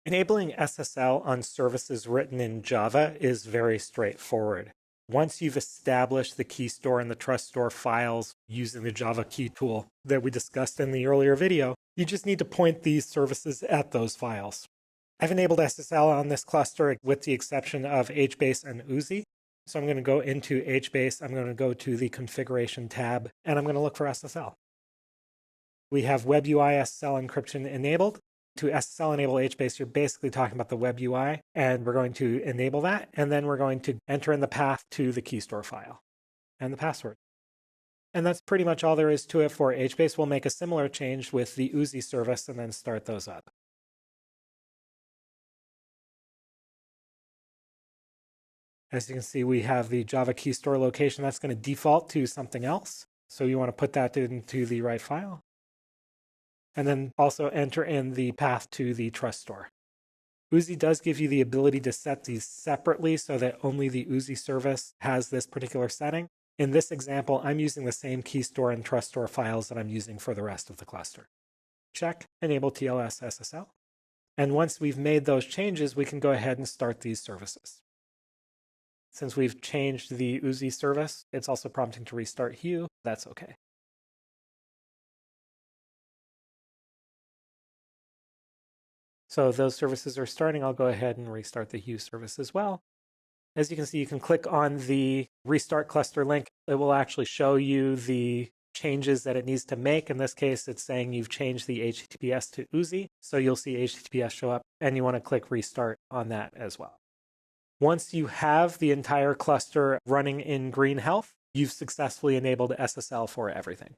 Enabling SSL on services written in Java is very straightforward. Once you've established the key store and the trust store files using the Java key tool that we discussed in the earlier video, you just need to point these services at those files. I've enabled SSL on this cluster with the exception of HBase and Uzi. So I'm going to go into HBase, I'm going to go to the configuration tab, and I'm going to look for SSL. We have Web UI SSL encryption enabled. To SSL enable HBase, you're basically talking about the Web UI, and we're going to enable that, and then we're going to enter in the path to the key store file and the password. And that's pretty much all there is to it for HBase. We'll make a similar change with the Uzi service and then start those up. As you can see, we have the Java key store location. That's going to default to something else. So you want to put that into the right file. And then also enter in the path to the trust store. Uzi does give you the ability to set these separately so that only the Uzi service has this particular setting. In this example, I'm using the same key store and trust store files that I'm using for the rest of the cluster. Check Enable TLS SSL. And once we've made those changes, we can go ahead and start these services. Since we've changed the Uzi service, it's also prompting to restart Hue. That's okay. So those services are starting. I'll go ahead and restart the Hue service as well. As you can see, you can click on the restart cluster link. It will actually show you the changes that it needs to make. In this case, it's saying you've changed the HTTPS to Uzi. So you'll see HTTPS show up, and you want to click restart on that as well. Once you have the entire cluster running in green health, you've successfully enabled SSL for everything.